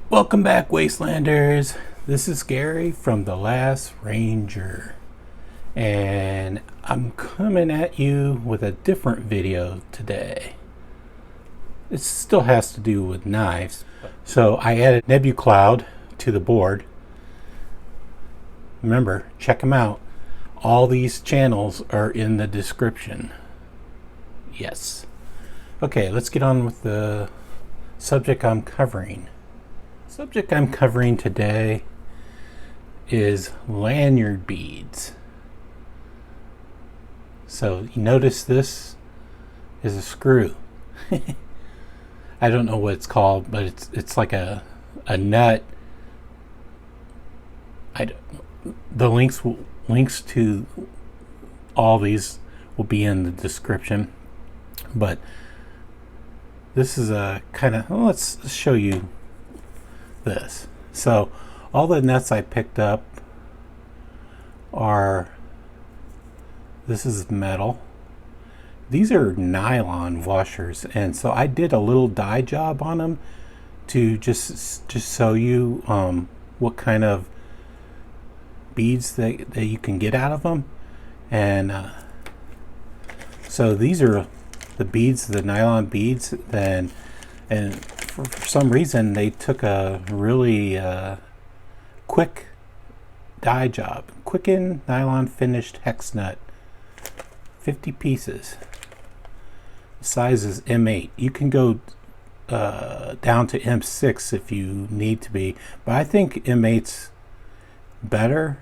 Welcome back, Wastelanders. This is Gary from The Last Ranger, and I'm coming at you with a different video today. It still has to do with knives. So I added nebuQloud to the board. Remember, check them out. All these channels are in the description. Yes. Okay, let's get on with the subject I'm covering. Subject I'm covering today is lanyard beads. So you notice this is a screw. I don't know what it's called, but it's like a nut. The links to all these will be in the description. But this is a kind of, let's show you this. So all the nuts I picked up are, this is metal. These are nylon washers, and so I did a little dye job on them to just show you what kind of beads that you can get out of them. And so these are the beads, the nylon beads. And for some reason they took a really quick dye job. Quickun nylon finished hex nut, 50 pieces. The size is M8. You can go down to M6 if you need to be, but I think M8's better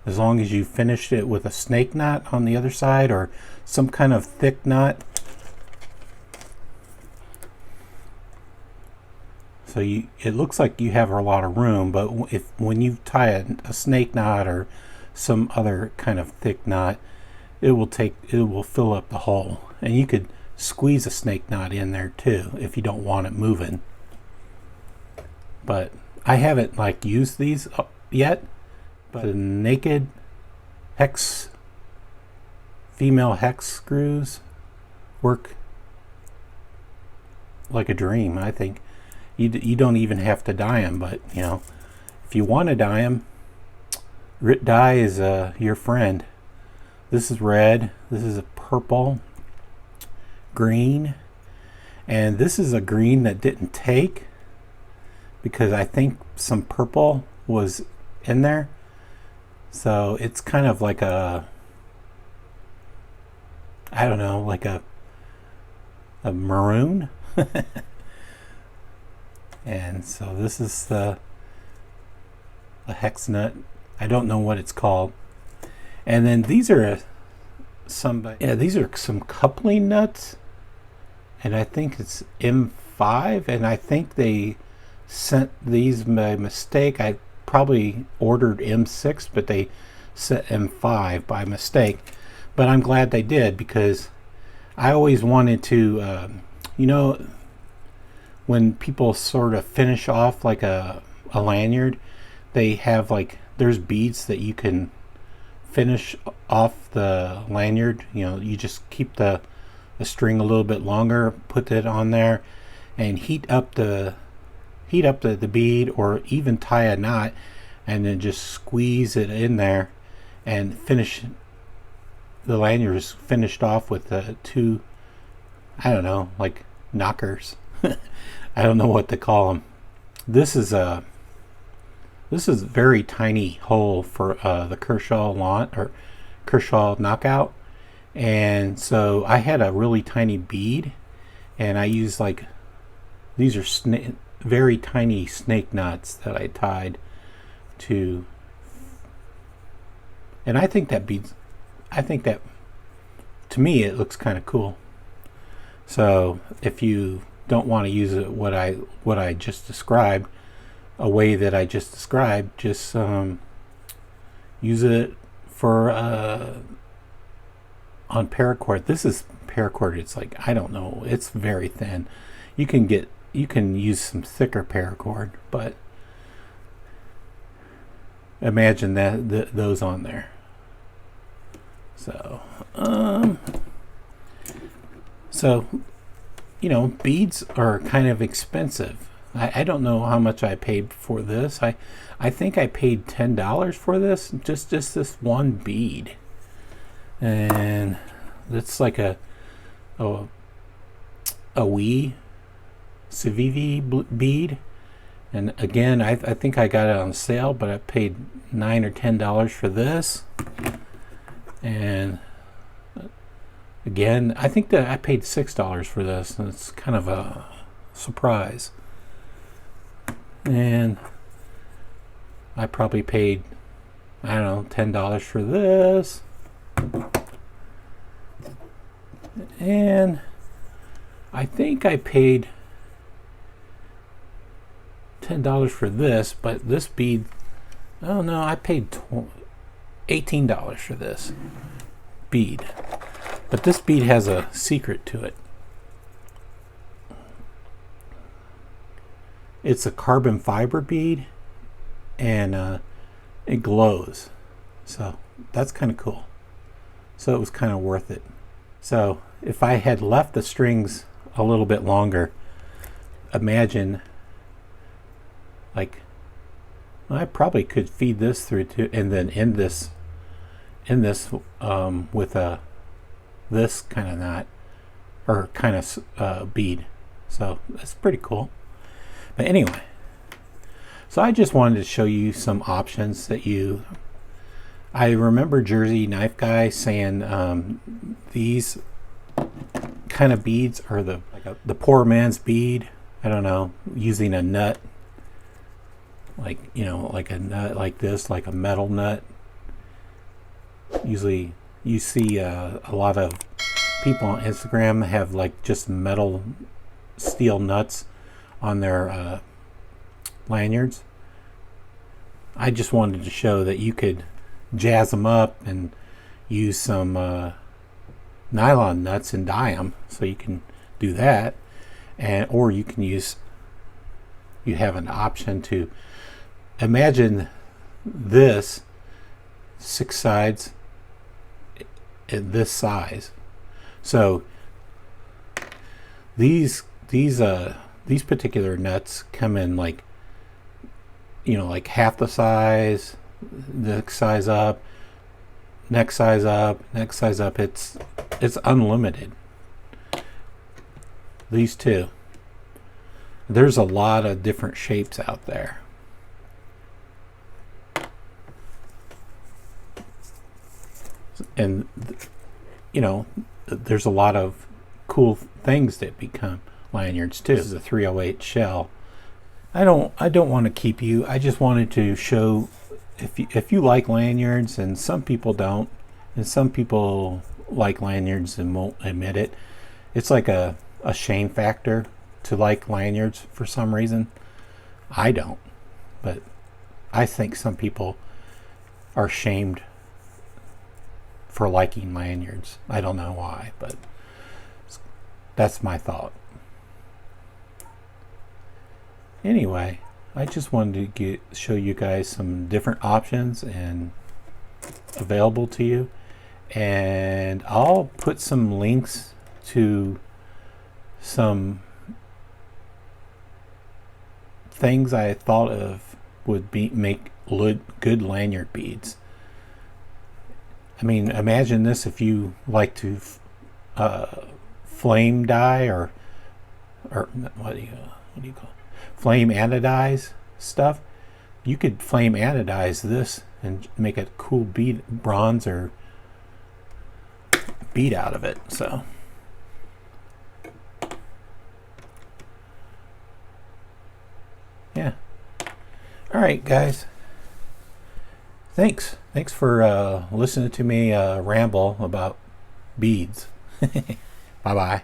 as long as you finished it with a snake knot on the other side or some kind of thick knot. So it looks like you have a lot of room, but when you tie a snake knot or some other kind of thick knot, it will fill up the hole. And you could squeeze a snake knot in there too if you don't want it moving. But I haven't used these yet. But the naked hex, female hex screws work like a dream, I think. You don't even have to dye them, but you know, if you want to dye them, dye is your friend. This is red, this is a purple, green, and this is a green that didn't take because I think some purple was in there. So it's kind of like a, I don't know, like a maroon. And so this is a hex nut. I don't know what it's called. And then these are these are some coupling nuts, and I think it's M5, and I think they sent these by mistake. I probably ordered M6, but they sent M5 by mistake. But I'm glad they did, because I always wanted to, you know, when people sort of finish off like a lanyard, they have there's beads that you can finish off the lanyard. You know, you just keep the string a little bit longer, put it on there, and heat up the bead, or even tie a knot and then just squeeze it in there and finish. The lanyard is finished off with the two, I don't know, like knockers. I don't know what to call them. This is a very tiny hole for the Kershaw launch or Kershaw knockout, and so I had a really tiny bead, and I used these are very tiny snake knots that I tied to, and I think that to me it looks kind of cool. So if you don't want to use it what I just described, a way that I just described, just use it for on paracord. This is paracord. It's I don't know, it's very thin. You can use some thicker paracord, but imagine those on there. So you know, beads are kind of expensive. I don't know how much I paid for this. I think I paid $10 for this, just this one bead. And it's like a wee Civivi bead. And again, I think I got it on sale, but I paid $9 or $10 for this. And again, I think that I paid $6 for this, and it's kind of a surprise. And I probably paid, I don't know, $10 for this. And I think I paid $10 for this, but this bead, oh no, I paid $18 for this bead. But this bead has a secret to it. It's a carbon fiber bead, and it glows. So that's kind of cool. So it was kind of worth it. So if I had left the strings a little bit longer, imagine, like, I probably could feed this through to, and then end this with this kind of knot, or kind of bead. So that's pretty cool. But anyway, so I just wanted to show you some options that I remember Jersey Knife Guy saying these kind of beads are the poor man's bead. I don't know, using a nut, like, you know, like a nut like this, like a metal nut. Usually you see a lot of people on Instagram have like just metal steel nuts on their lanyards. I just wanted to show that you could jazz them up and use some nylon nuts and dye them, so you can do that. And or you can use, you have an option to imagine this 6 sides in this size. So these particular nuts come in, like, you know, like half the size, next size up, next size up, next size up. It's unlimited. These two. There's a lot of different shapes out there. And you know, there's a lot of cool things that become lanyards too. This is a 308 shell. I don't want to keep you. I just wanted to show, if you like lanyards, and some people don't, and some people like lanyards and won't admit it. It's like a shame factor to like lanyards for some reason. I don't, but I think some people are shamed for liking lanyards. I don't know why, but that's my thought. Anyway, I just wanted to show you guys some different options and available to you, and I'll put some links to some things I thought of would make good lanyard beads. I mean, imagine this if you like to flame dye or what do you call it? Flame anodize stuff. You could flame anodize this and make a cool bead, bronze or bead out of it. So yeah. All right, guys. Thanks for listening to me ramble about beads. Bye bye.